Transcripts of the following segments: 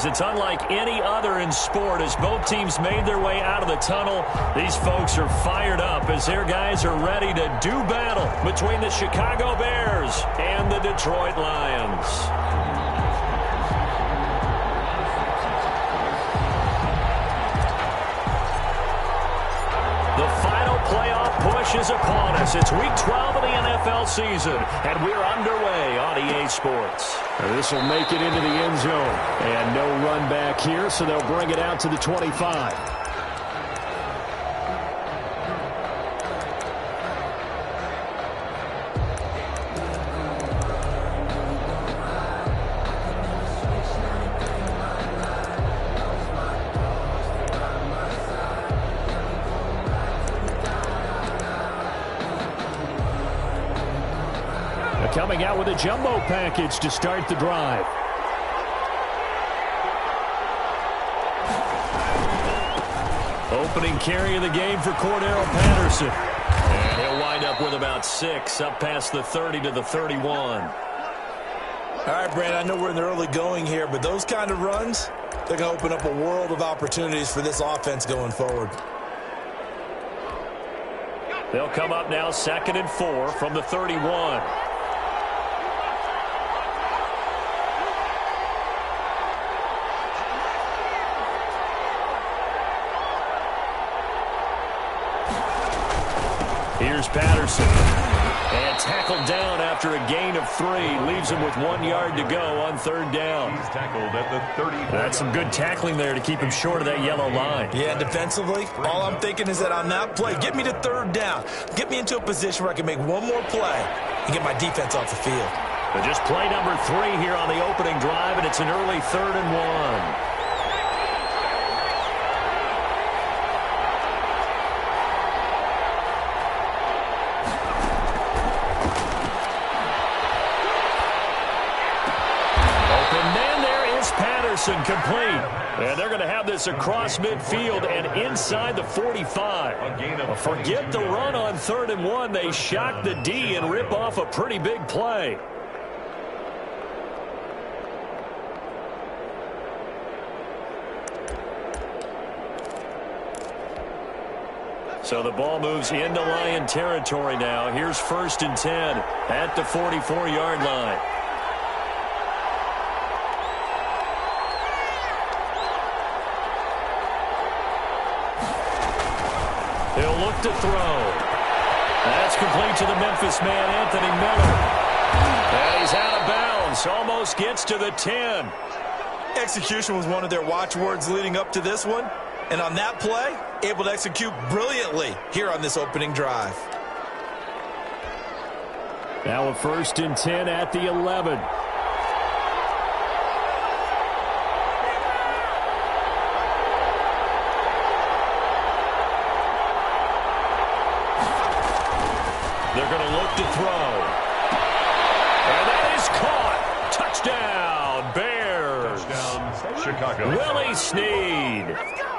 is. It's unlike any other in sport. As both teams made their way out of the tunnel, these folks are fired up as their guys are ready to do battle between the Chicago Bears and the Detroit Lions. The final playoff push is upon us. It's Week 12 of the NFL season, and we're underway on EA Sports. This will make it into the end zone. And no run back here, so they'll bring it out to the 25. Coming out with a jumbo package to start the drive. Opening carry of the game for Cordero Patterson. And he'll wind up with about 6, up past the 30 to the 31. All right, Brandon, I know we're in the early going here, but those kind of runs, they're going to open up a world of opportunities for this offense going forward. They'll come up now 2nd and 4 from the 31. Here's Patterson. And tackled down after a gain of 3. Leaves him with 1 yard to go on 3rd down. He's tackled at the 30. That's some good tackling there to keep him short of that yellow line. Yeah, defensively, all I'm thinking is that on that play, get me to 3rd down. Get me into a position where I can make one more play and get my defense off the field. But just play number 3 here on the opening drive, and it's an early 3rd and 1. Complete. And they're going to have this across midfield and inside the 45. Forget the run on 3rd and 1. They shock the D and rip off a pretty big play. So the ball moves into Lion territory now. Here's 1st and 10 at the 44-yard line. He'll look to throw. That's complete to the Memphis man, Anthony Miller. And he's out of bounds. Almost gets to the 10. Execution was one of their watchwords leading up to this one. And on that play, able to execute brilliantly here on this opening drive. Now a 1st and 10 at the 11. They're going to look to throw. And that is caught. Touchdown, Bears. Touchdown, Chicago. Willie Snead.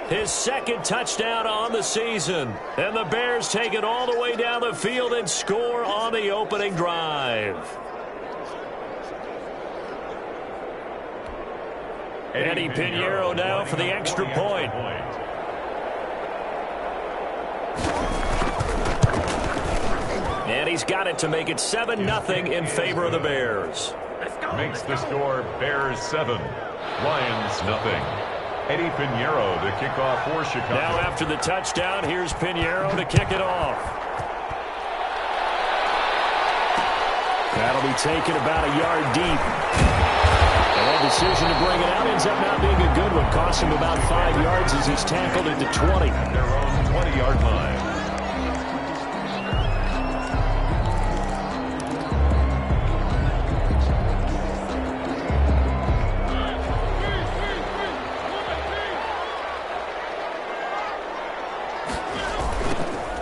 His 2nd touchdown on the season. And the Bears take it all the way down the field and score on the opening drive. Eddie Pinheiro now for the extra point. And he's got it to make it 7-0 in favor of the Bears. Makes the score Bears 7, Lions 0. Eddie Pinheiro to kick off for Chicago. Now after the touchdown, here's Pinheiro to kick it off. That'll be taken about a yard deep. And that decision to bring it out ends up not being a good one. Costs him about 5 yards as he's tackled at the 20. At their own 20-yard line.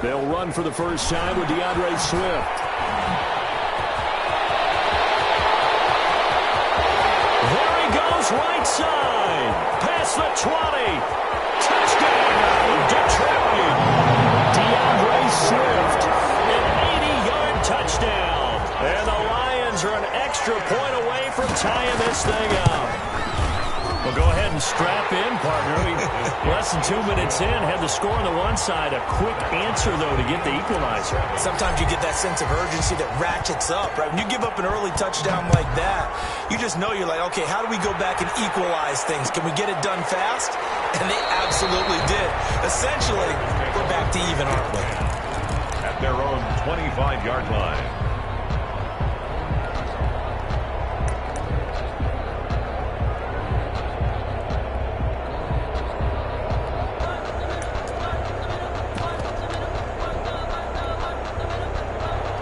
They'll run for the first time with DeAndre Swift. There he goes, right side. Past the 20. Touchdown, Detroit. DeAndre Swift. An 80-yard touchdown. And the Lions are an extra point away from tying this thing up. We'll go ahead ahead and strap in, partner. Less than 2 minutes in, had the score on the one side. A quick answer, though, to get the equalizer. Sometimes you get that sense of urgency that ratchets up, right? When you give up an early touchdown like that, you just know you're like, okay, how do we go back and equalize things? Can we get it done fast? And they absolutely did. Essentially, we're back to even, aren't we? At their own 25-yard line.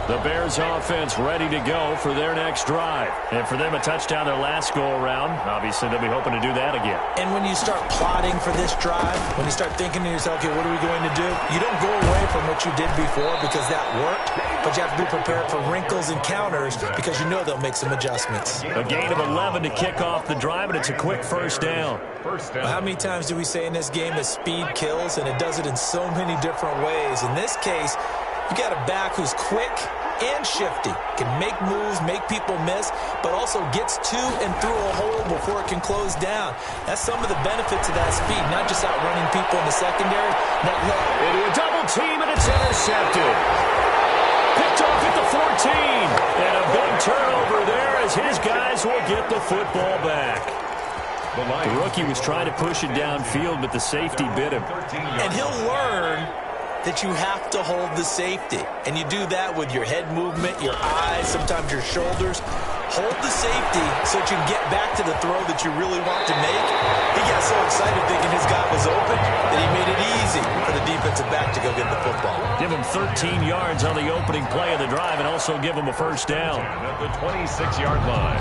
The Bears offense ready to go for their next drive. And for them, a touchdown their last go-around. Obviously, they'll be hoping to do that again. And when you start plotting for this drive, when you start thinking to yourself, okay, what are we going to do? You don't go away from what you did before because that worked, but you have to be prepared for wrinkles and counters because you know they'll make some adjustments. A gain of 11 to kick off the drive, and it's a quick first down. How many times do we say in this game that speed kills, and it does it in so many different ways? In this case, you got a back who's quick and shifty, can make moves, make people miss, but also gets to and through a hole before it can close down. That's some of the benefits of that speed, not just outrunning people in the secondary. Into a double team, and it's intercepted. Picked off at the 14. And a big turnover there as his guys will get the football back. The rookie was trying to push it downfield, but the safety bit him. And he'll learn that you have to hold the safety. And you do that with your head movement, your eyes, sometimes your shoulders. Hold the safety so that you can get back to the throw that you really want to make. He got so excited thinking his guy was open that he made it easy for the defensive back to go get the football. Give him 13 yards on the opening play of the drive and also give him a first down. At the 26-yard line.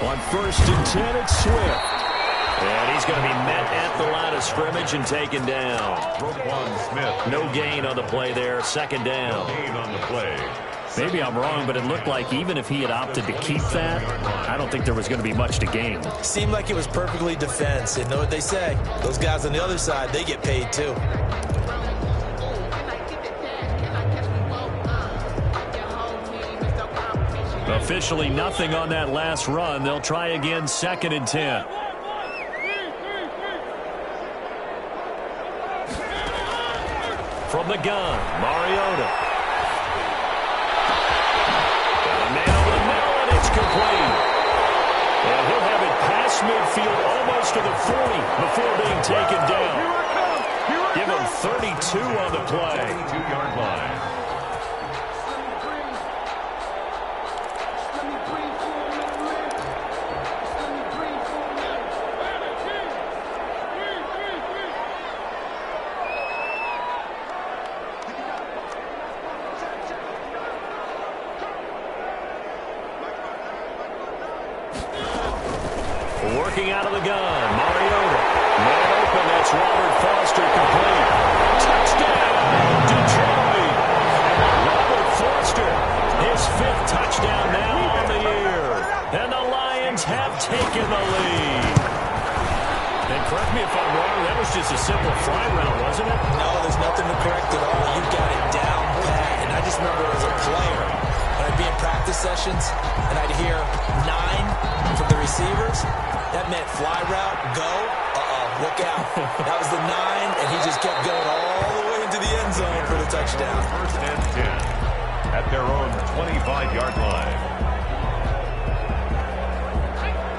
On 1st and 10, it's Swift. And he's going to be met at the line of scrimmage and taken down. Roquan Smith. No gain on the play there. Second down. No gain on the play. Maybe I'm wrong, but it looked like even if he had opted to keep that, I don't think there was going to be much to gain. Seemed like it was perfectly defense. And know what they say? Those guys on the other side, they get paid too. Officially nothing on that last run. They'll try again, 2nd and 10. From the gun, Mariota. Got a man over the middle, and it's complete. And he'll have it past midfield almost to the 40 before being taken down. Give him 32 on the play. 32-yard line. Working out of the gun, Mariota. Man open, that's Robert Foster, complete. Touchdown, Detroit. Robert Foster, his 5th touchdown now on the year. And the Lions have taken the lead. And correct me if I'm wrong, that was just a simple fly route, wasn't it? No, there's nothing to correct at all. You got it down pat. And I just remember as a player, when I'd be in practice sessions, and I'd hear 9 from the receivers. That meant fly route, go, look out. That was the 9, and he just kept going all the way into the end zone for the touchdown. 1st and 10 at their own 25-yard line.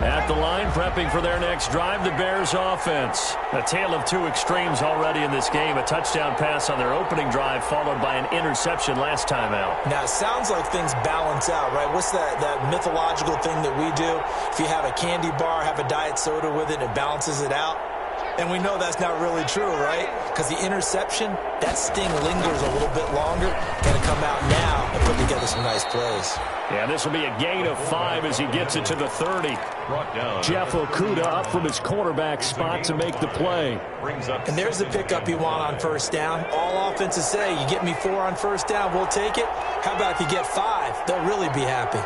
At the line, prepping for their next drive, the Bears offense. A tale of two extremes already in this game. A touchdown pass on their opening drive, followed by an interception last time out. Now, it sounds like things balance out, right? What's that mythological thing that we do? If you have a candy bar, have a diet soda with it, it balances it out. And we know that's not really true, right? Because the interception, that sting lingers a little bit longer. Got to come out now and put together some nice plays. Yeah, this will be a gain of 5 as he gets it to the 30. Jeff Okudah up from his cornerback spot to make the play. And there's the pickup you want on 1st down. All offenses say, you get me 4 on 1st down, we'll take it. How about if you get 5? They'll really be happy.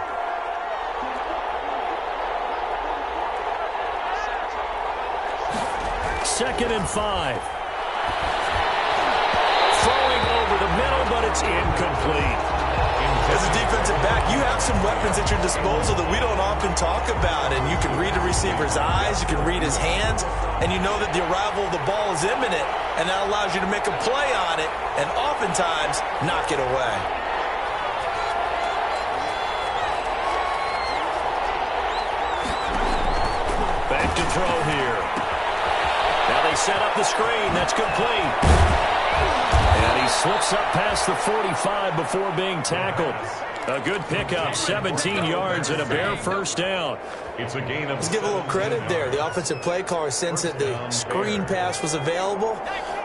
Second and 5. It's incomplete. As a defensive back, you have some weapons at your disposal that we don't often talk about, and you can read the receiver's eyes, you can read his hands, and you know that the arrival of the ball is imminent, and that allows you to make a play on it and oftentimes knock it away. Back to throw here. Now they set up the screen. That's complete. And he slips up past the 45 before being tackled. A good pickup, 17 yards and a Bear first down. It's a gain of... Let's give a little credit there. The offensive play caller sensed that the screen pass was available.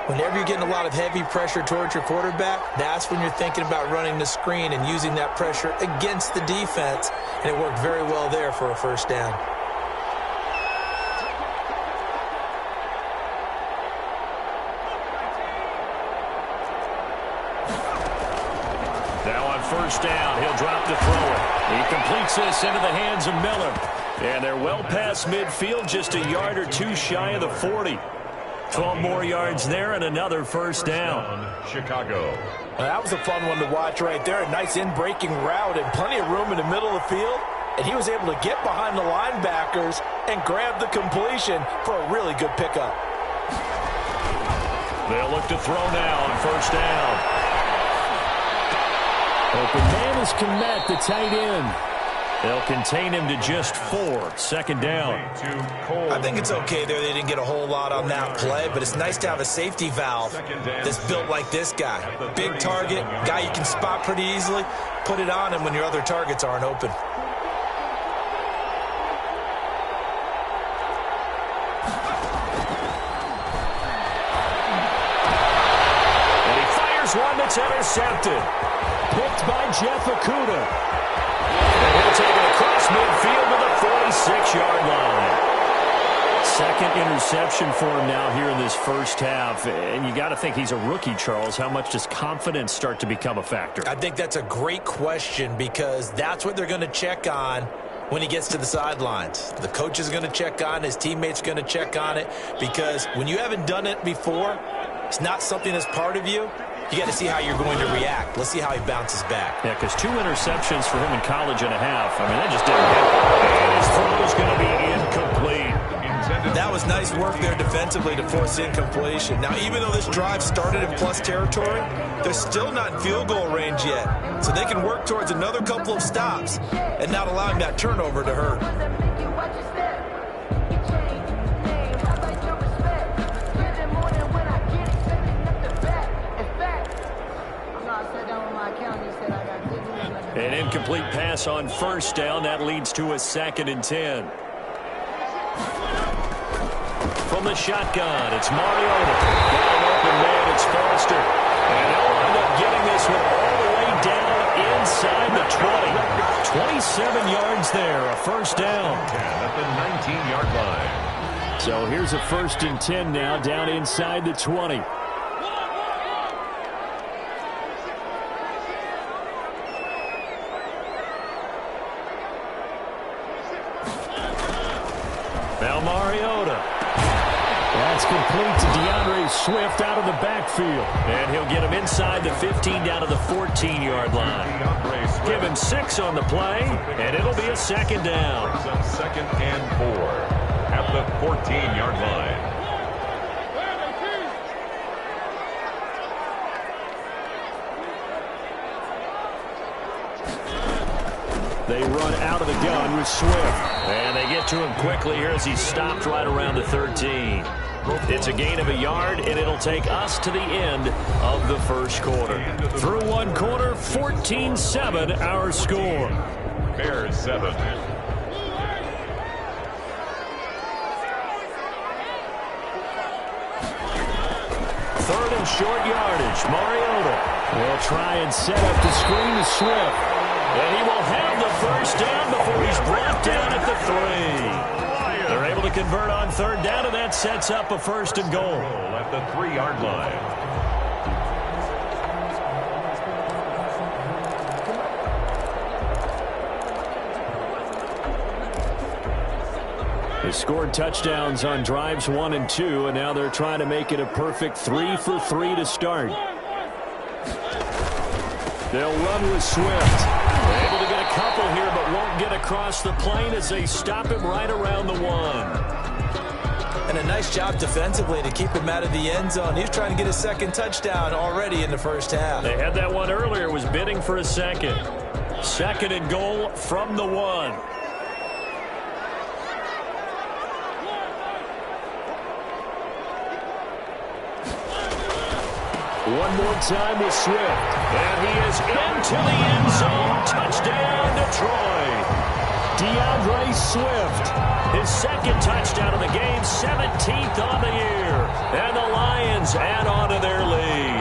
Whenever you're getting a lot of heavy pressure towards your quarterback, that's when you're thinking about running the screen and using that pressure against the defense. And it worked very well there for a first down. First down, he'll drop to throw it. He completes this into the hands of Miller. And they're well past midfield, just a yard or two shy of the 40. 12 more yards there and another first down. Chicago. That was a fun one to watch right there. A nice in-breaking route and plenty of room in the middle of the field. And he was able to get behind the linebackers and grab the completion for a really good pickup. They'll look to throw now on first down. Open man is Kmet, the tight end. They'll contain him to just 4. Second down. I think it's okay there. They didn't get a whole lot on that play, but it's nice to have a safety valve that's built like this guy. Big target, guy you can spot pretty easily. Put it on him when your other targets aren't open. And he fires one that's intercepted. Picked by Jeff Okudah. And he'll take it across midfield to the 46-yard line. Second interception for him now here in this first half. And you got to think he's a rookie, Charles. How much does confidence start to become a factor? I think that's a great question because that's what they're going to check on when he gets to the sidelines. The coach is going to check on, his teammates are going to check on it because when you haven't done it before, it's not something that's part of you. You got to see how you're going to react. Let's see how he bounces back. Yeah, because 2 interceptions for him in college and a half. I mean, that just didn't happen. And his throw is going to be incomplete. That was nice work there defensively to force incompletion. Now, even though this drive started in plus territory, they're still not in field goal range yet. So they can work towards another couple of stops and not allowing that turnover to hurt. An incomplete pass on first down. That leads to a 2nd and 10. From the shotgun, it's Mariota. Got an open man, it's Foster. And they'll wind up getting this one all the way down inside the 20. 27 yards there, a first down. At the 19-yard line. So here's a 1st and 10 now, down inside the 20. Now Mariota. That's complete to DeAndre Swift out of the backfield. And he'll get him inside the 15 down to the 14-yard line. Give him 6 on the play, and it'll be a 2nd down. 2nd and 4 at the 14-yard line. They run out of the gun with Swift. And they get to him quickly here as he's stopped right around the 13. It's a gain of a yard, and it'll take us to the end of the first quarter. Through one quarter, 14-7 our score. Bears 7. Third and short yardage. Mariota will try and set up the screen to Swift. And he will have the first down before he's brought down at the 3. They're able to convert on third down, and that sets up a 1st and goal. At the 3-yard line. They scored touchdowns on drives 1 and 2, and now they're trying to make it a perfect 3 for 3 to start. They'll run with Swift. They're able to get a couple here, but won't get across the plane as they stop him right around the 1. And a nice job defensively to keep him out of the end zone. He's trying to get his second touchdown already in the first half. They had that one earlier, was bidding for a second. Second and goal from the 1. One more time with Swift. And he is into the end zone. Touchdown, Detroit. DeAndre Swift. His second touchdown of the game, 17th on the year. And the Lions add on to their lead.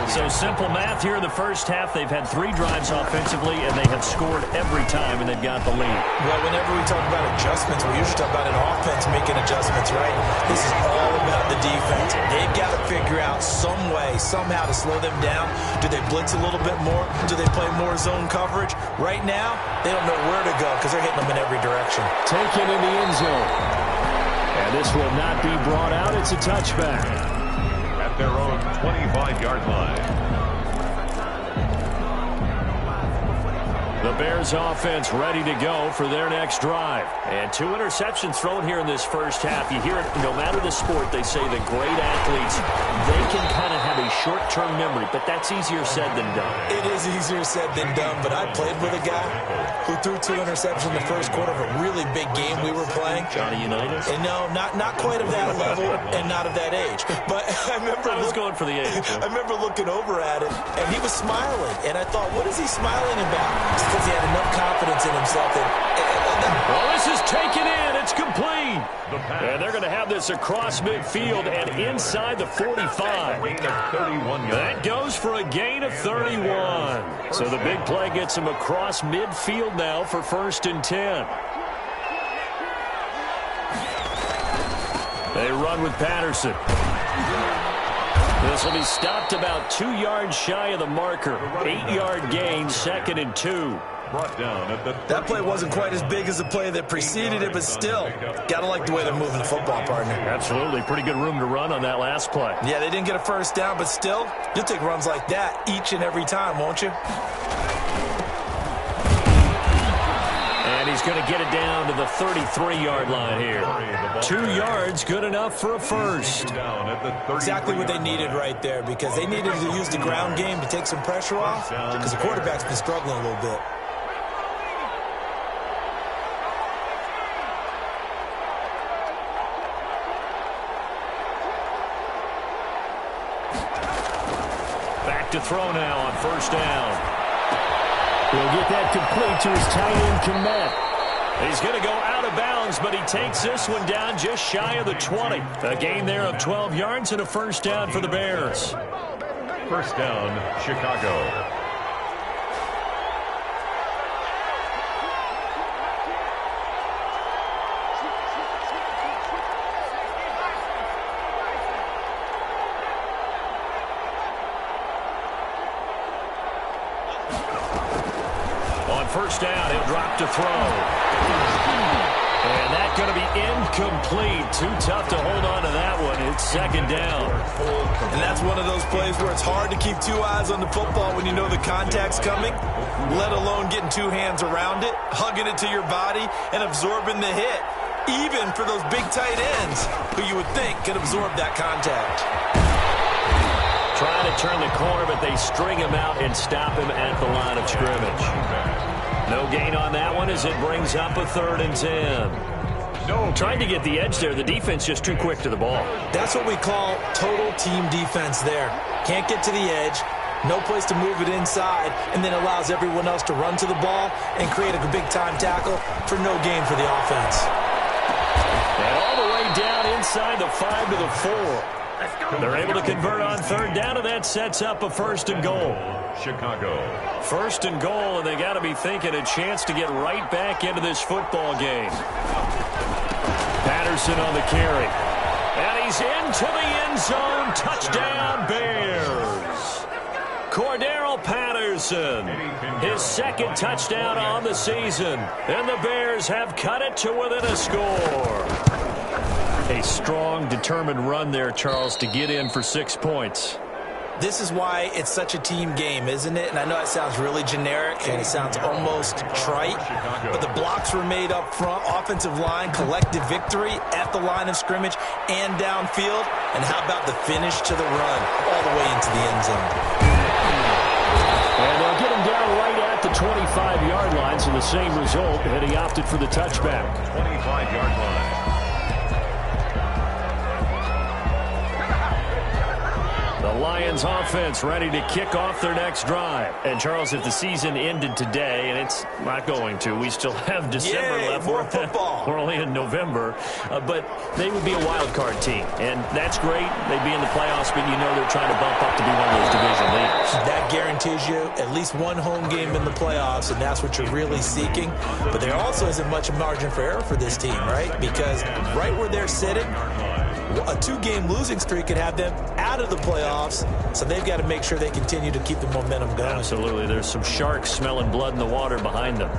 So simple math here in the first half. They've had 3 drives offensively, and they have scored every time, and they've got the lead. Well, whenever we talk about adjustments, we usually talk about an offense making adjustments, right? This is all about the defense. They've got to figure out some way, somehow to slow them down. Do they blitz a little bit more? Do they play more zone coverage? Right now, they don't know where to go because they're hitting them in every direction. Taken in the end zone. And this will not be brought out. It's a touchback. At their own 25-yard line. The Bears offense ready to go for their next drive. And 2 interceptions thrown here in this first half. You hear it, no matter the sport, they say the great athletes, they can kind of have a short-term memory, but that's easier said than done. It is easier said than done, but I played with a guy who threw 2 interceptions in the first quarter of a really big game we were playing. Johnny Unitas? And no, not quite of that level and not of that age. But I remember I was going for the age. I remember looking over at him, and he was smiling. And I thought, what is he smiling about? Because he had enough confidence in himself well, this is taken in. It's complete. And they're going to have this across midfield and inside the 45. That goes for a gain of 31. So the big play gets him across midfield now for 1st and 10. They run with Patterson. This will be stopped about 2 yards shy of the marker. 8-yard gain, 2nd and 2. Brought down at the that play wasn't quite as big as the play that preceded it, but still, got to like the way they're moving the football, partner. Absolutely. Pretty good room to run on that last play. Yeah, they didn't get a first down, but still, you'll take runs like that each and every time, won't you? And he's going to get it down to the 33-yard line here. 2 yards, good enough for a first. Exactly what they needed right there, because they needed to use the ground game to take some pressure off, because the quarterback's been struggling a little bit. Back to throw now on 1st down. He'll get that complete to his tight end, Kmet. He's going to go out of bounds, but he takes this one down just shy of the 20. A gain there of 12 yards and a 1st down for the Bears. 1st down, Chicago. On 1st down, he'll drop to throw. And that's going to be incomplete. Too tough to hold on to that one. It's 2nd down. And that's one of those plays where it's hard to keep 2 eyes on the football when you know the contact's coming, let alone getting 2 hands around it, hugging it to your body, and absorbing the hit, even for those big tight ends who you would think could absorb that contact. Trying to turn the corner, but they string him out and stop him at the line of scrimmage. No gain on that one as it brings up a 3rd and 10. Trying to get the edge there. The defense just too quick to the ball. That's what we call total team defense there. Can't get to the edge, no place to move it inside, and then allows everyone else to run to the ball and create a big-time tackle for no gain for the offense. And all the way down inside the 5 to the 4. They're able to convert on 3rd down, and that sets up a 1st and goal. Chicago. 1st and goal, and they got to be thinking a chance to get right back into this football game. Patterson on the carry. And he's into the end zone. Touchdown, Bears. Cordero Patterson, his 2nd touchdown on the season. And the Bears have cut it to within a score. A strong, determined run there, Charles, to get in for 6 points. This is why it's such a team game, isn't it? And I know it sounds really generic and it sounds almost trite, but the blocks were made up front, offensive line, collective victory at the line of scrimmage and downfield. And how about the finish to the run all the way into the end zone? And they'll get him down right at the 25-yard line, so the same result, and he opted for the touchback. 25-yard line. The Lions offense ready to kick off their next drive. And, Charles, if the season ended today, and it's not going to, we still have December left. More football. We're only in November. But they would be a wild card team. And that's great. They'd be in the playoffs, but you know they're trying to bump up to be one of those division leaders. That guarantees you at least one home game in the playoffs, and that's what you're really seeking. But there also isn't much margin for error for this team, right? Because right where they're sitting, a 2-game losing streak could have them out of the playoffs, so they've got to make sure they continue to keep the momentum going. Absolutely. There's some sharks smelling blood in the water behind them.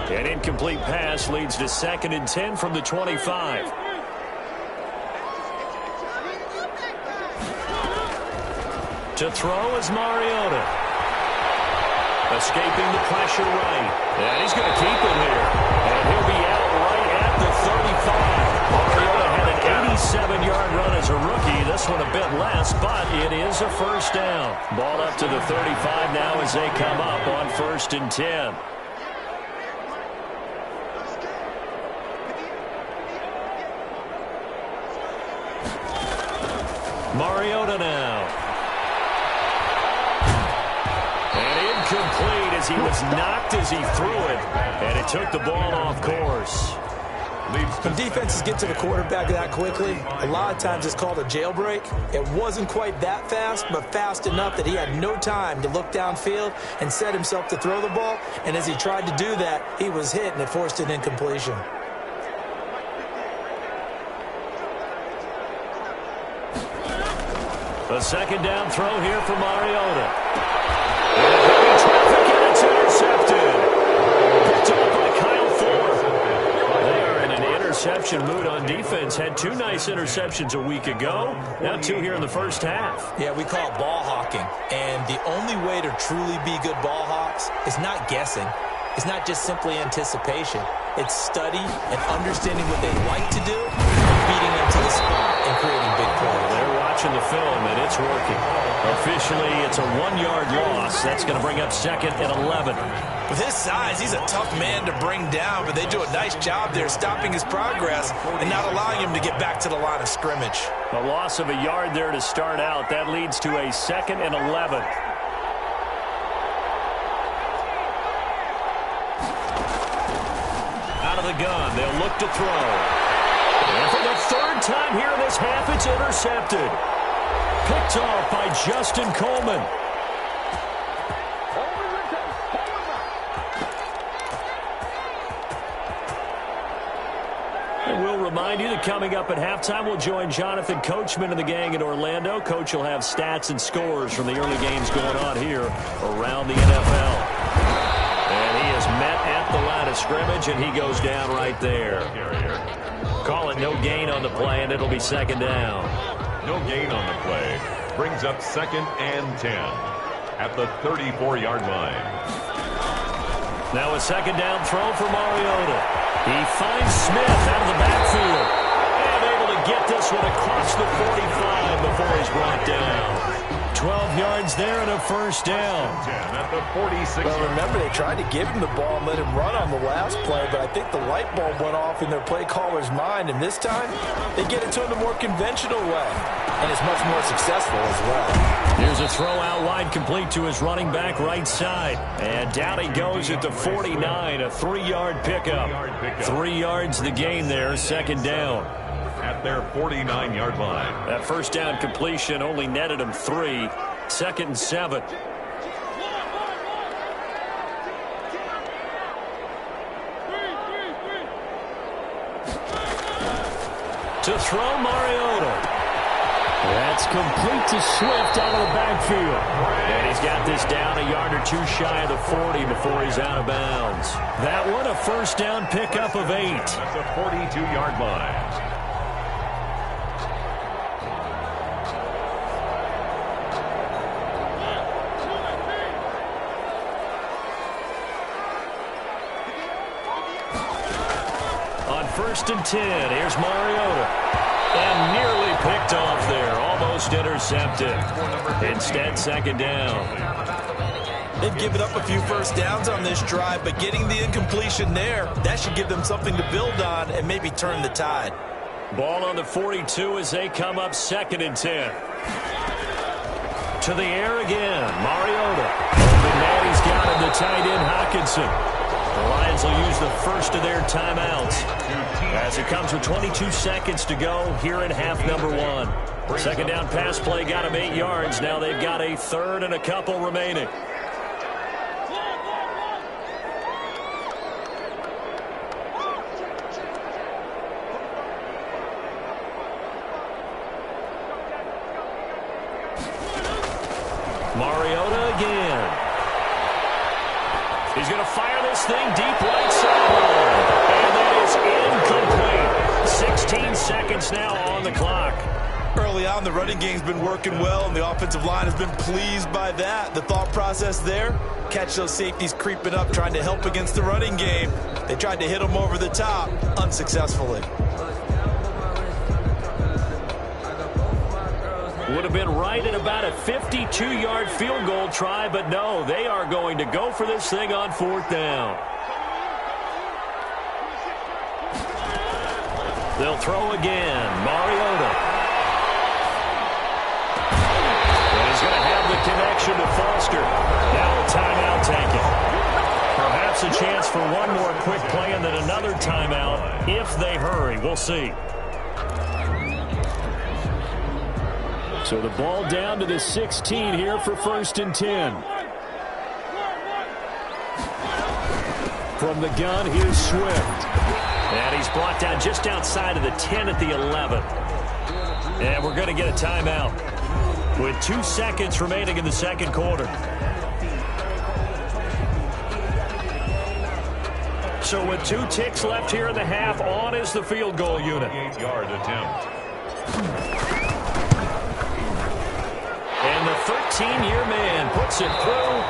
An incomplete pass leads to 2nd and 10 from the 25. To throw is Mariota. Escaping the pressure right. And he's going to keep it here. And he'll be out right at the 35. Mariota had an 87-yard run as a rookie. This one a bit less, but it is a first down. Ball up to the 35 now as they come up on 1st and 10. Mariota now. Complete as he was knocked as he threw it, and it took the ball off course. When defenses get to the quarterback that quickly, a lot of times it's called a jailbreak. It wasn't quite that fast, but fast enough that he had no time to look downfield and set himself to throw the ball, and as he tried to do that, he was hit, and it forced an incompletion. A 2nd down throw here for Mariota. Traffic, and it's intercepted. Picked up by Kyle Ford. They are in an interception mood on defense. Had 2 nice interceptions a week ago. Now 2 here in the first half. Yeah, we call it ball hawking. And the only way to truly be good ball hawks is not guessing. It's not just simply anticipation. It's study and understanding what they like to do, beating them to the spot and creating big plays. They're watching the film, and it's working. Officially, it's a 1-yard loss. That's going to bring up 2nd and 11. With his size, he's a tough man to bring down, but they do a nice job there stopping his progress and not allowing him to get back to the line of scrimmage. A loss of a yard there to start out. That leads to a 2nd and 11. Out of the gun, they'll look to throw. And for the 3rd time here in this half, it's intercepted. Picked off by Justin Coleman. And we'll remind you that coming up at halftime, we'll join Jonathan Coachman and the gang in Orlando. Coach will have stats and scores from the early games going on here around the NFL. And he is met at the line of scrimmage, and he goes down right there. Call it no gain on the play, and it'll be 2nd down. No gain on the play. Brings up 2nd and 10 at the 34-yard line. Now a 2nd down throw for Mariota. He finds Smith out of the backfield. And able to get this one across the 45 before he's brought down. 12 yards there and a first down. 10 at the 46. Well, remember, they tried to give him the ball and let him run on the last play, but I think the light bulb went off in their play caller's mind, and this time they get it to him the more conventional way, and it's much more successful as well. Here's a throw out wide, complete to his running back right side. And down he goes at the 49, a 3-yard pickup. 3 yards the gain there, 2nd down. At their 49-yard line. That first down completion only netted him 3. 2nd and 7. To throw Mariota. That's complete to Swift out of the backfield. And he's got this down a yard or 2 shy of the 40 before he's out of bounds. That one a first down pickup of 8. That's a 42-yard line. 1st and 10. Here's Mariota. And nearly picked off there. Almost intercepted. Instead, 2nd down. They've given up a few first downs on this drive, but getting the incompletion there, that should give them something to build on and maybe turn the tide. Ball on the 42 as they come up 2nd and 10. To the air again. Mariota. And now he's got him, the tight end, Hockenson. The Lions will use the first of their timeouts as it comes with 22 seconds to go here in half number 1. 2nd down pass play got him 8 yards. Now they've got a 3rd and a couple remaining. Mariota again. He's going to fire this thing deep right sideline. And that is incomplete. 16 seconds now on the clock. Early on, the running game's been working well, and the offensive line has been pleased by that. The thought process there, catch those safeties creeping up, trying to help against the running game. They tried to hit them over the top, unsuccessfully. Would have been right at about a 52-yard field goal try, but no, they are going to go for this thing on 4th down. They'll throw again. Mariota. And he's going to have the connection to Foster. Now a timeout taken. Perhaps a chance for one more quick play and then another timeout if they hurry. We'll see. So the ball down to the 16 here for 1st and 10. From the gun, here's Swift. And he's brought down just outside of the 10 at the 11. And we're going to get a timeout with 2 seconds remaining in the 2nd quarter. So with 2 ticks left here in the half, on is the field goal unit. 8-yard attempt. And the 13-year man puts it through.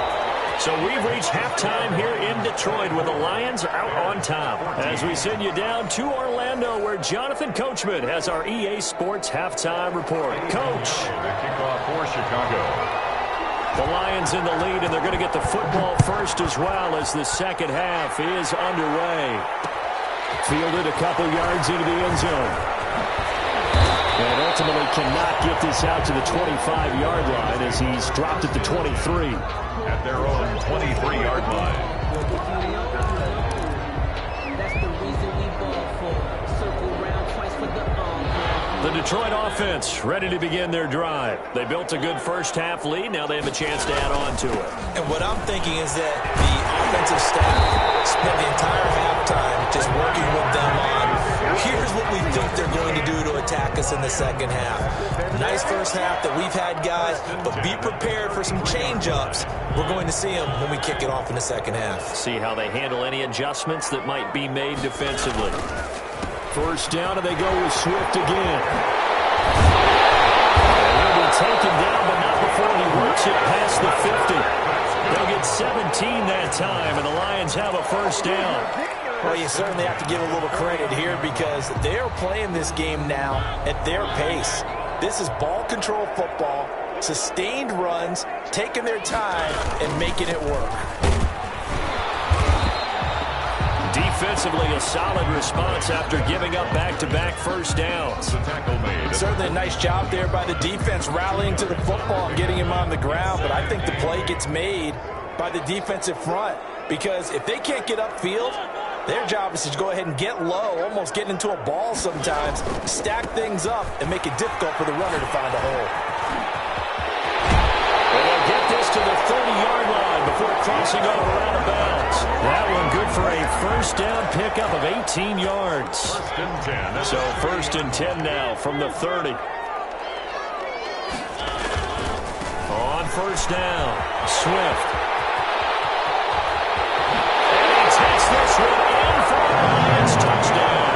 So we've reached halftime here in Detroit with the Lions out on top. As we send you down to Orlando where Jonathan Coachman has our EA Sports halftime report. Coach. The kickoff for Chicago. The Lions in the lead, and they're going to get the football first as well as the 2nd half is underway. Fielded a couple yards into the end zone. And ultimately cannot get this out to the 25-yard line as he's dropped at the 23. At their own 23-yard line. The Detroit offense ready to begin their drive. They built a good first half lead. Now they have a chance to add on to it. And what I'm thinking is that the offensive staff spent the entire halftime just working with them on here's what we think they're going to do to attack us in the 2nd half. Nice first half that we've had, guys, but be prepared for some change-ups. We're going to see them when we kick it off in the 2nd half. See how they handle any adjustments that might be made defensively. First down, and they go with Swift again. He'll be taken down, but not before he works it past the 50. They'll get 17 that time, and the Lions have a first down. Well, you certainly have to give a little credit here because they're playing this game now at their pace. This is ball control football, sustained runs, taking their time, and making it work. Defensively, a solid response after giving up back-to-back first downs. Certainly a nice job there by the defense rallying to the football and getting him on the ground, but I think the play gets made by the defensive front because if they can't get upfield, their job is to go ahead and get low, almost get into a ball sometimes, stack things up, and make it difficult for the runner to find a hole. And they'll get this to the 30-yard line before crossing over out of bounds. That one good for a first down pickup of 18 yards. First and 10. So 1st and 10 now from the 30. On first down, Swift. And he takes this one in for a Lions touchdown.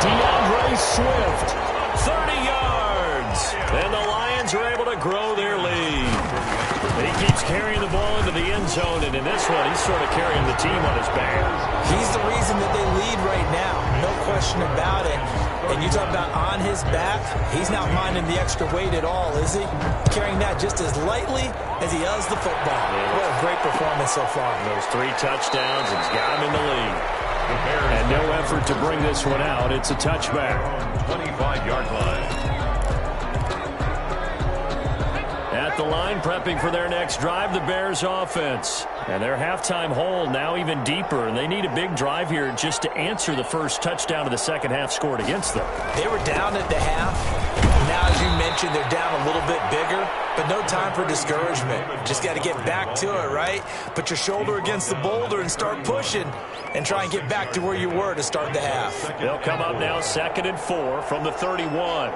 DeAndre Swift, 30 yards. And the Lions are able to grow their lead. He keeps carrying the ball into the end zone, and in this one, he's sort of carrying the team on his back. He's the reason that they lead right now, no question about it. And you talk about on his back, he's not minding the extra weight at all, is he? Carrying that just as lightly as he does the football. What a great performance so far. Those 3 touchdowns, it's got him in the lead. And no effort to bring this one out. It's a touchback. 25-yard line. At the line, prepping for their next drive, the Bears offense. And their halftime hole now even deeper, and they need a big drive here just to answer the first touchdown of the second half scored against them. They were down at the half. Now, as you mentioned, they're down a little bit bigger, but no time for discouragement. Just got to get back to it, right? Put your shoulder against the boulder and start pushing and try and get back to where you were to start the half. They'll come up now 2nd and 4 from the 31.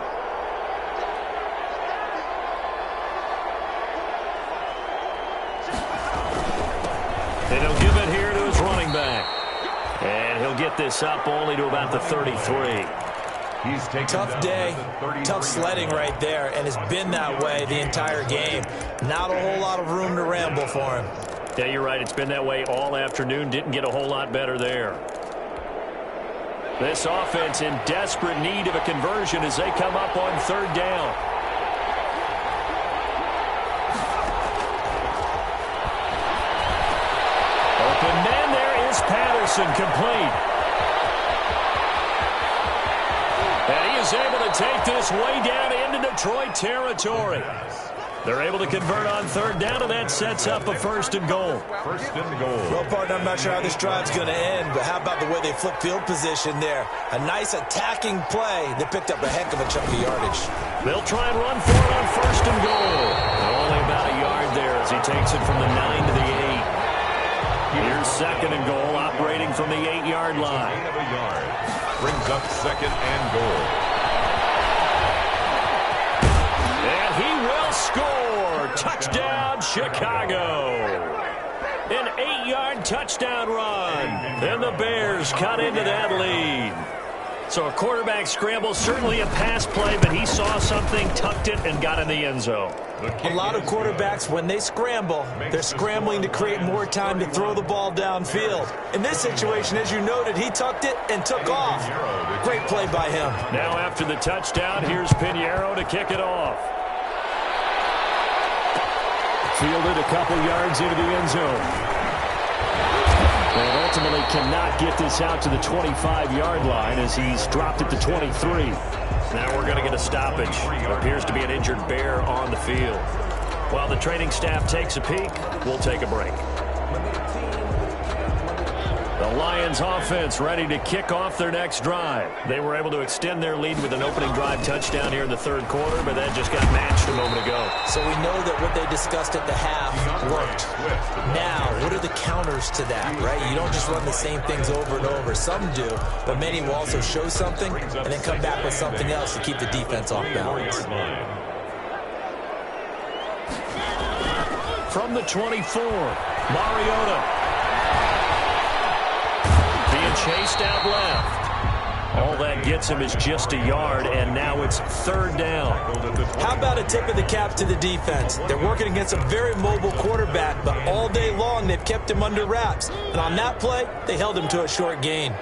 And he'll give it here to his running back. And he'll get this up only to about the 33. He's taken tough day, tough sledding right there, and it's been that way the entire game. Not a whole lot of room to ramble for him. Yeah, you're right. It's been that way all afternoon. Didn't get a whole lot better there. This offense in desperate need of a conversion as they come up on 3rd down. Open man, there is Patterson, complete. And he is able to take this way down into Detroit territory. They're able to convert on 3rd down, and that sets up a 1st and goal. 1st and goal. Well, partner, I'm not sure how this drive's going to end, but how about the way they flip field position there? A nice attacking play that picked up a heck of a chunk of yardage. They'll try and run for it on 1st and goal. Only about a yard there as he takes it from the 9 to the 8. Here's 2nd and goal, operating from the 8-yard line. Gain of a yard. Brings up 2nd and goal. And he will score. Touchdown, Chicago. An 8-yard touchdown run. And the Bears cut into that lead. So a quarterback scramble, certainly a pass play, but he saw something, tucked it, and got in the end zone. A lot of quarterbacks, when they scramble, they're scrambling to create more time to throw the ball downfield. In this situation, as you noted, he tucked it and took off. Great play by him. Now after the touchdown, here's Pinheiro to kick it off. Fielded a couple yards into the end zone. And ultimately cannot get this out to the 25-yard line as he's dropped it to 23. Now we're going to get a stoppage. Appears to be an injured Bear on the field. While the training staff takes a peek, we'll take a break. The Lions offense ready to kick off their next drive. They were able to extend their lead with an opening drive touchdown here in the 3rd quarter, but that just got matched a moment ago. So we know that what they discussed at the half worked. Now, what are the counters to that, right? You don't just run the same things over and over. Some do, but many will also show something and then come back with something else to keep the defense off balance. From the 24, Mariota. Being chased out left. All that gets him is just a yard, and now it's 3rd down. How about a tip of the cap to the defense? They're working against a very mobile quarterback, but all day long they've kept him under wraps. And on that play, they held him to a short gain.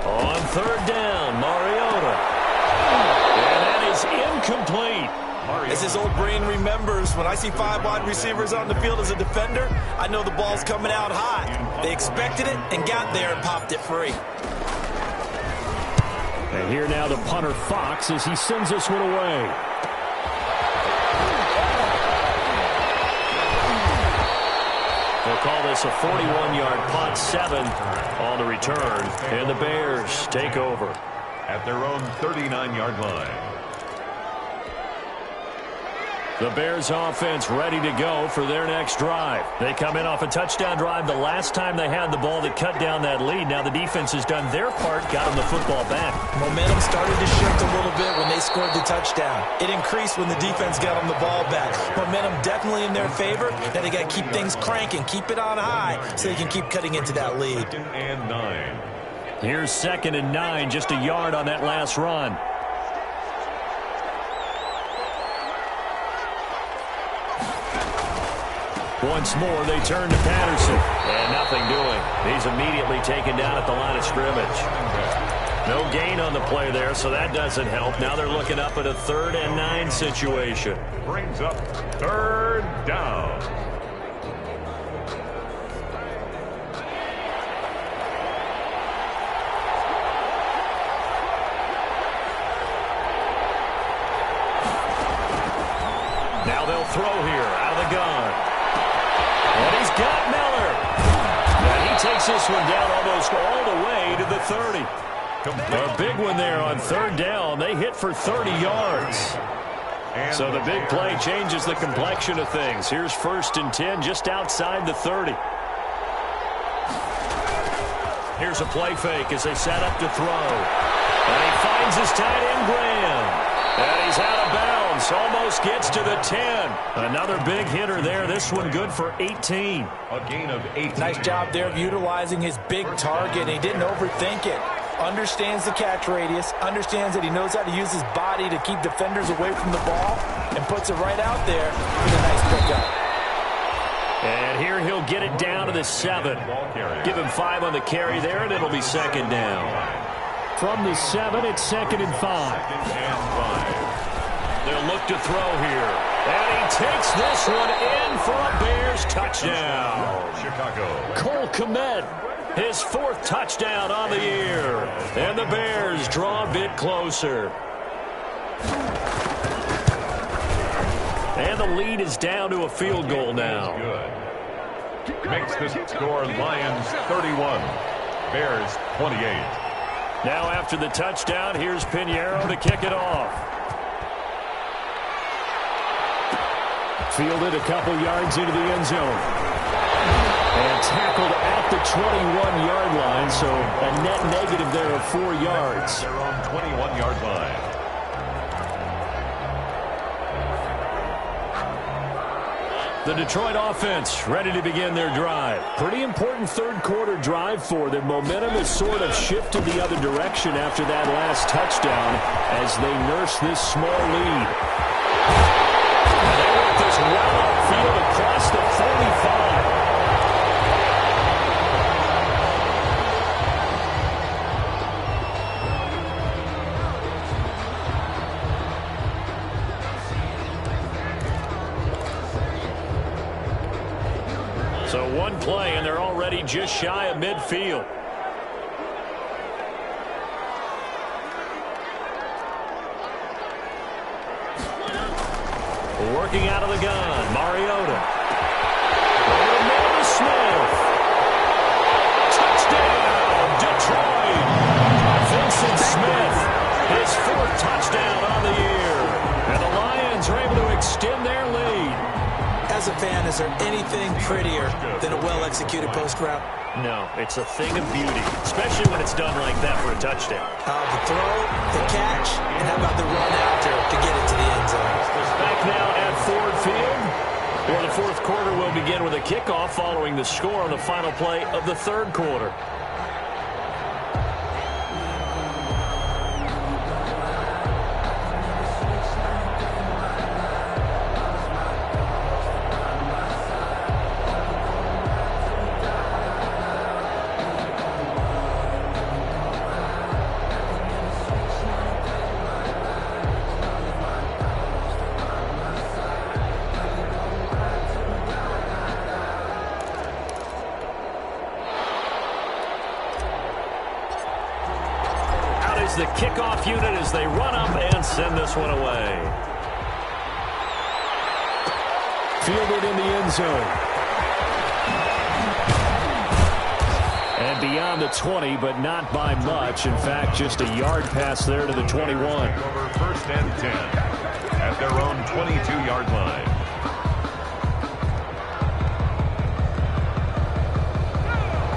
On 3rd down, Mariota. Incomplete. As his old brain remembers, when I see 5 wide receivers on the field as a defender, I know the ball's coming out hot. They expected it and got there and popped it free. And here now the punter Fox as he sends this one away. They'll call this a 41-yard punt, 7 on the return, and the Bears take over. At their own 39-yard line. The Bears offense ready to go for their next drive. They come in off a touchdown drive the last time they had the ball that cut down that lead. Now the defense has done their part, got them the football back. Momentum started to shift a little bit when they scored the touchdown. It increased when the defense got them the ball back. Momentum definitely in their favor. Now they got to keep things cranking, keep it on high so they can keep cutting into that lead. 2nd and 9. Here's 2nd and 9, just a yard on that last run. Once more, they turn to Patterson. And nothing doing. He's immediately taken down at the line of scrimmage. No gain on the play there, so that doesn't help. Now they're looking up at a 3rd and 9 situation. Brings up 3rd down. Now they'll throw here out of the gun. And he's got Miller. And he takes this one down almost all the way to the 30. A big one there on 3rd down. They hit for 30 yards. So the big play changes the complexion of things. Here's 1st and 10 just outside the 30. Here's a play fake as they set up to throw. And he finds his tight end, Graham. And he's out of bounds. Almost gets to the 10. Another big hitter there. This one good for 18. A gain of 18. Nice job there of utilizing his big target. He didn't overthink it. Understands the catch radius. Understands that he knows how to use his body to keep defenders away from the ball. And puts it right out there with a nice pickup. And here he'll get it down to the 7. Give him 5 on the carry there, and it'll be 2nd down. From the 7, it's 2nd and 5. They'll look to throw here. And he takes this one in for a Bears touchdown. Chicago. Cole Kmet, his 4th touchdown on the year. And the Bears draw a bit closer. And the lead is down to a field goal now. Good. Makes the score Lions 31, Bears 28. Now after the touchdown, here's Pinheiro to kick it off. Fielded a couple yards into the end zone. And tackled at the 21-yard line, so a net negative there of 4 yards. Their own 21-yard line. The Detroit offense ready to begin their drive. Pretty important 3rd quarter drive for them. Momentum has sort of shifted the other direction after that last touchdown as they nurse this small lead. And they work this well upfield across the 45. So one play, and they're already just shy of midfield. Working out of the gun, Mariota. Over to Smith. Touchdown, Detroit. Vincent Smith, his 4th touchdown on the year. And the Lions are able to extend their lead. As a fan, is there anything prettier than a well-executed post route? No, it's a thing of beauty, especially when it's done like that for a touchdown. The throw, the catch, and how about the run after to get it to the end zone? Back now at Ford Field, where the 4th quarter will begin with a kickoff following the score on the final play of the 3rd quarter. The kickoff unit as they run up and send this one away. Fielded in the end zone. And beyond the 20, but not by much. In fact, just a yard pass there to the 21. Over 1st and 10 at their own 22-yard line.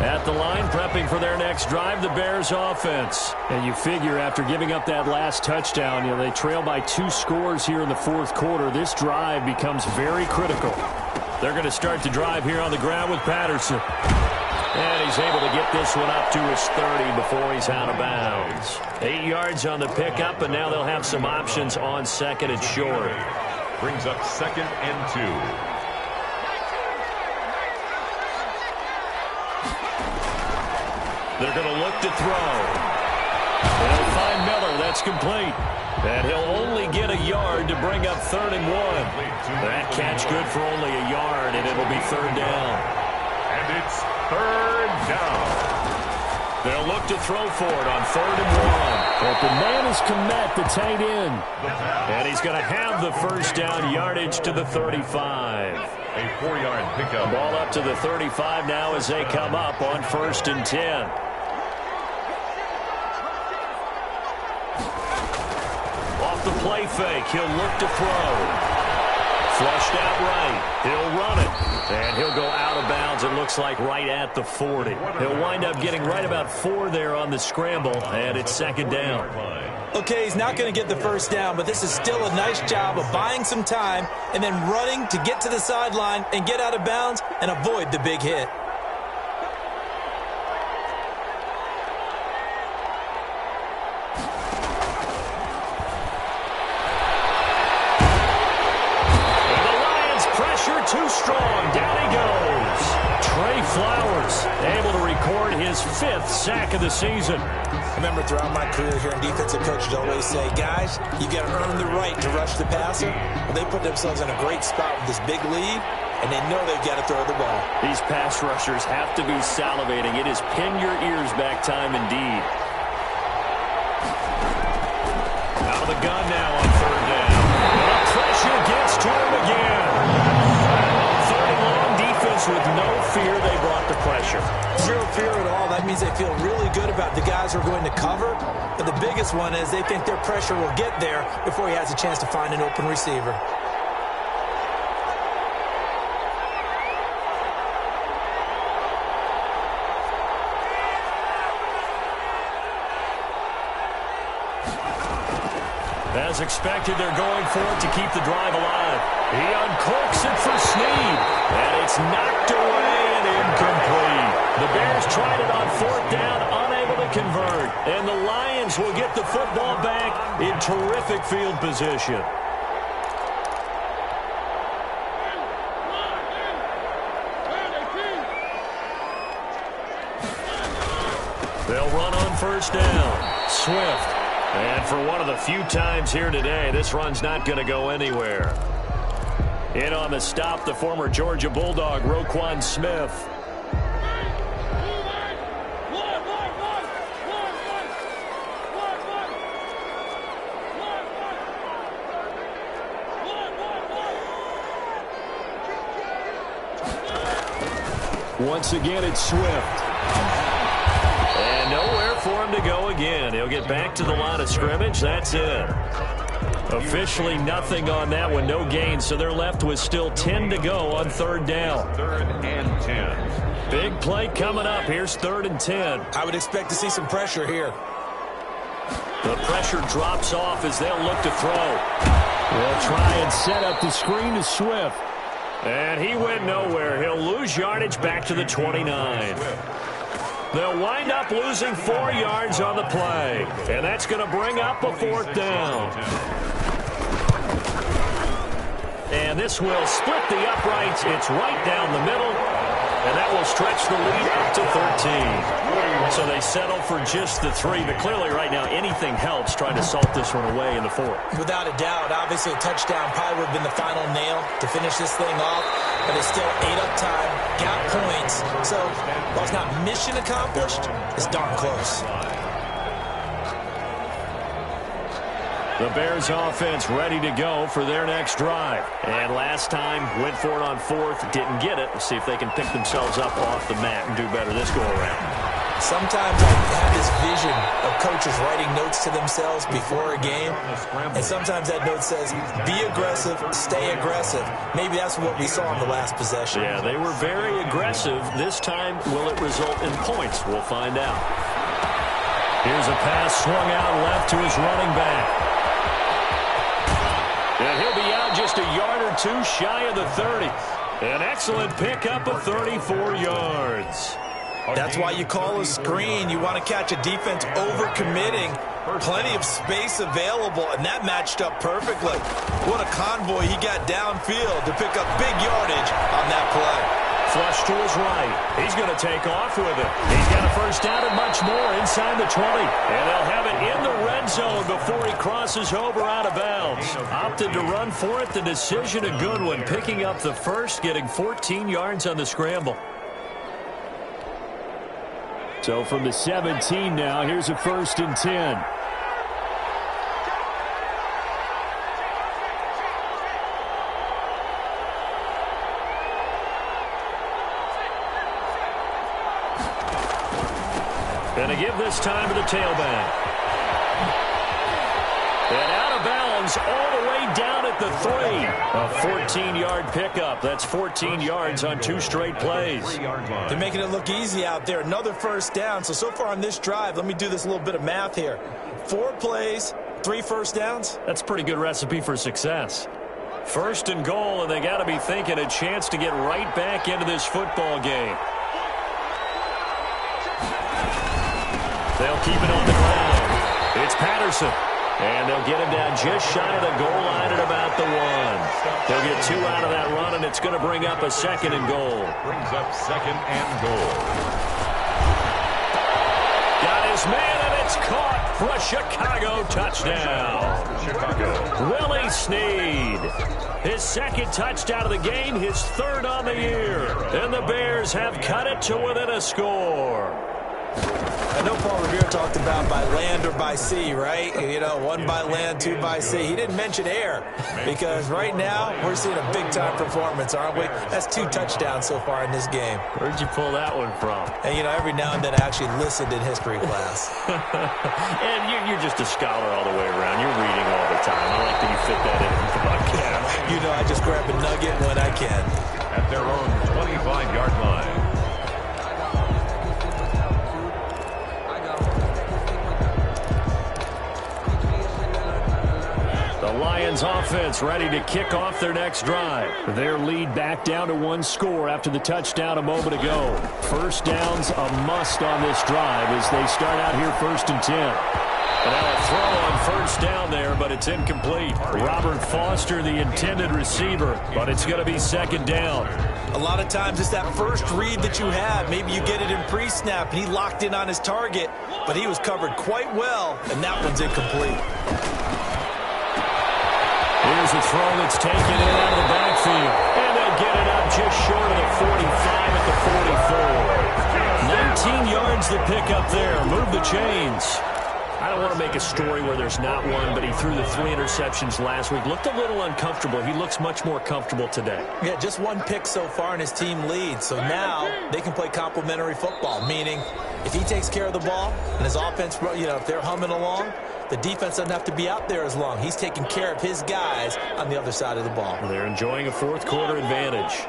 At the line, prepping for their next drive, the Bears offense. And you figure after giving up that last touchdown, they trail by 2 scores here in the 4th quarter. This drive becomes very critical. They're going to start the drive here on the ground with Patterson. And he's able to get this one up to his 30 before he's out of bounds. 8 yards on the pickup, and now they'll have some options on 2nd and short. Brings up 2nd and 2. They're going to look to throw. They'll find Miller. That's complete. And he'll only get a yard to bring up 3rd and 1. That catch good for only a yard, and it'll be 3rd down. And it's 3rd down. They'll look to throw for it on 3rd and 1. But the man is Komet, the tight end. And he's going to have the first down yardage to the 35. A 4-yard pickup. Ball up to the 35 now as they come up on 1st and 10. Off the play fake, he'll look to throw. Flushed out right. He'll run it. And he'll go out of bounds, it looks like, right at the 40. He'll wind up getting right about 4 there on the scramble, and it's 2nd down. Okay, he's not going to get the first down, but this is still a nice job of buying some time and then running to get to the sideline and get out of bounds and avoid the big hit. Too strong. Down he goes. Trey Flowers able to record his 5th sack of the season. I remember throughout my career here in defensive coaches always say, guys, you got to earn the right to rush the passer. Well, they put themselves in a great spot with this big lead, and they know they've got to throw the ball. These pass rushers have to be salivating. It is pin your ears back time indeed. Out of the gun now on 3rd down. The pressure gets to him again. With no fear, they brought the pressure. Zero fear at all. That means they feel really good about the guys who are going to cover. But the biggest one is they think their pressure will get there before he has a chance to find an open receiver. As expected, they're going for it to keep the drive alive. He uncorks it for Snead, and it's knocked away and incomplete. The Bears tried it on 4th down, unable to convert, and the Lions will get the football back in terrific field position. They'll run on 1st down. Swift. And for one of the few times here today, this run's not going to go anywhere. In on the stop, the former Georgia Bulldog, Roquan Smith. Once again, it's Swift. And nowhere for him to go again. He'll get back to the line of scrimmage. That's it. Officially nothing on that one. No gain. So they're left with still 10 to go on 3rd down. 3rd and 10. Big play coming up. Here's 3rd and 10. I would expect to see some pressure here. The pressure drops off as they'll look to throw. They'll try and set up the screen to Swift. And he went nowhere. He'll lose yardage back to the 29. They'll wind up losing 4 yards on the play. And that's going to bring up a 4th down. And this will split the uprights. It's right down the middle. And that will stretch the lead up to 13. So they settle for just the 3. But clearly right now anything helps trying to salt this one away in the 4th. Without a doubt, obviously a touchdown probably would have been the final nail to finish this thing off. But it's still 8 up time, got points. So while it's not mission accomplished, it's darn close. The Bears offense ready to go for their next drive. And last time, went for it on 4th, didn't get it. We'll see if they can pick themselves up off the mat and do better this go-around. Sometimes I have this vision of coaches writing notes to themselves before a game. And sometimes that note says, be aggressive, stay aggressive. Maybe that's what we saw in the last possession. Yeah, they were very aggressive. This time, will it result in points? We'll find out. Here's a pass swung out left to his running back. And he'll be out just a yard or 2 shy of the 30. An excellent pickup of 34 yards. That's why you call a screen. You want to catch a defense overcommitting. Plenty of space available, and that matched up perfectly. What a convoy he got downfield to pick up big yardage on that play. Flush to his right. He's going to take off with it. He's got a first down and much more inside the 20. And they'll have it in the red zone before he crosses over out of bounds. Opted to run for it. The decision a good one. Picking up the first, getting 14 yards on the scramble. So from the 17 now, here's a 1st and 10. And to give this time to the tailback. And out of bounds all the way down at the 3. A 14-yard pickup. That's 14 yards on 2 straight plays. They're making it look easy out there. Another first down. So far on this drive, let me do this little bit of math here. 4 plays, 3 first downs. That's a pretty good recipe for success. 1st and goal, and they got to be thinking a chance to get right back into this football game. They'll keep it on the ground. It's Patterson. And they'll get him down just shy of the goal line at about the 1. They'll get 2 out of that run, and it's going to bring up a 2nd and goal. Brings up 2nd and goal. Got his man, and it's caught for a Chicago touchdown. Chicago. Willie Snead. His 2nd touchdown of the game, his 3rd on the year. And the Bears have cut it to within a score. I know Paul Revere talked about by land or by sea, right? You know, 1 by land, 2 by sea. He didn't mention air because right now we're seeing a big-time performance, aren't we? That's 2 touchdowns so far in this game. Where'd you pull that one from? And, you know, every now and then I actually listened in history class. And you're just a scholar all the way around. You're reading all the time. I like that you fit that in the broadcast. You know, I just grab a nugget when I can. At their own 25-yard line. The Lions offense ready to kick off their next drive. Their lead back down to 1 score after the touchdown a moment ago. First down's a must on this drive as they start out here 1st and 10. And now a throw on 1st down there, but it's incomplete. Robert Foster, the intended receiver, but it's going to be 2nd down. A lot of times it's that first read that you have. Maybe you get it in pre-snap, and he locked in on his target, but he was covered quite well, and that one's incomplete. Here's a throw that's taken in out of the backfield. And they'll get it up just short of the 45 at the 44. 19 yards to pick up there. Move the chains. I don't want to make a story where there's not one, but he threw the 3 interceptions last week. Looked a little uncomfortable. He looks much more comfortable today. Yeah, just 1 pick so far and his team leads. So now they can play complementary football, meaning if he takes care of the ball and his offense, you know, if they're humming along, the defense doesn't have to be out there as long. He's taking care of his guys on the other side of the ball. They're enjoying a 4th quarter advantage.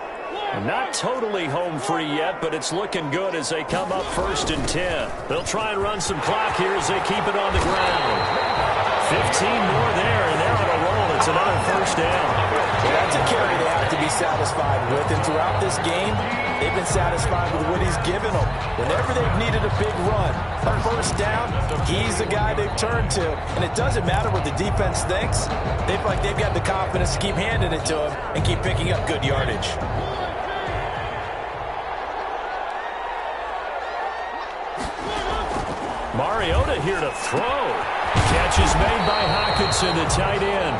Not totally home free yet, but it's looking good as they come up 1st and 10. They'll try and run some clock here as they keep it on the ground. 15 more there, and they're on a roll. It's another 1st down. That's a carry they have to be satisfied with, and throughout this game, they've been satisfied with what he's given them. Whenever they've needed a big run, a 1st down, he's the guy they've turned to. And it doesn't matter what the defense thinks. They feel like they've got the confidence to keep handing it to him and keep picking up good yardage. Mariota here to throw. Catch is made by Hockenson, the tight end.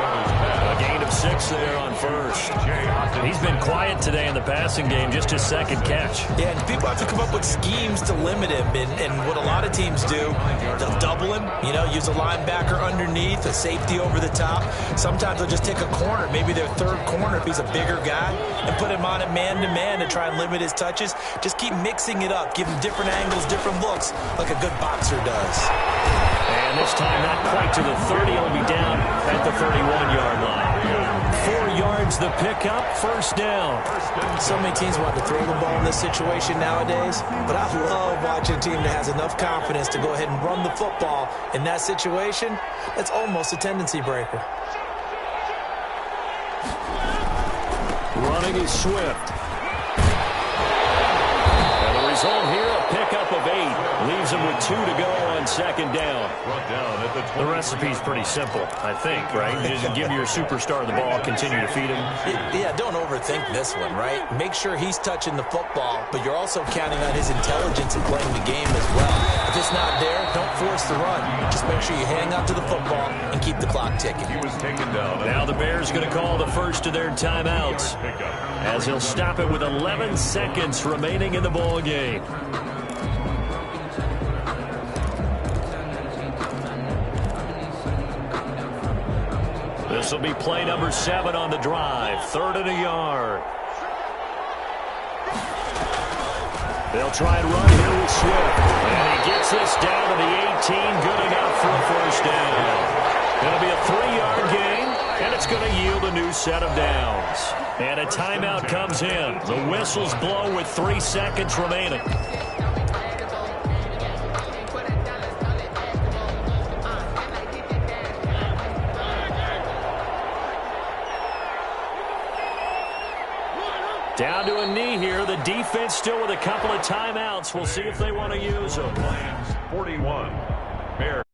A gain of 6 there on 1st. He's been quiet today in the passing game, just his 2nd catch. Yeah, and people have to come up with schemes to limit him. And what a lot of teams do, they'll double him, you know, use a linebacker underneath, a safety over the top. Sometimes they'll just take a corner, maybe their 3rd corner if he's a bigger guy, and put him on it man-to-man to try and limit his touches. Just keep mixing it up, give him different angles, different looks, like a good boxer does. And this time not quite to the 30. He'll be down at the 31-yard line. 4 yards the pickup, 1st down. So many teams want to throw the ball in this situation nowadays, but I love watching a team that has enough confidence to go ahead and run the football in that situation. That's almost a tendency breaker. Running is Swift. And the result here, a pickup of 8. Leaves them with 2 to go on second down. The recipe's pretty simple, I think, right? Just give your superstar the ball, continue to feed him. Yeah, don't overthink this one, right? Make sure he's touching the football, but you're also counting on his intelligence in playing the game as well. If it's not there, don't force the run. Just make sure you hang on to the football and keep the clock ticking. He was taken down. Now the Bears going to call the first of their timeouts, as he'll stop it with 11 seconds remaining in the ball game. This will be play number 7 on the drive. 3rd and a yard. They'll try and run here with Swift. And he gets this down to the 18. Good enough for a first down. It'll be a 3-yard gain, and it's going to yield a new set of downs. And a timeout comes in. The whistles blow with 3 seconds remaining. Down to a knee here. The defense still with a couple of timeouts. We'll see if they want to use them. Lions 41. Bears.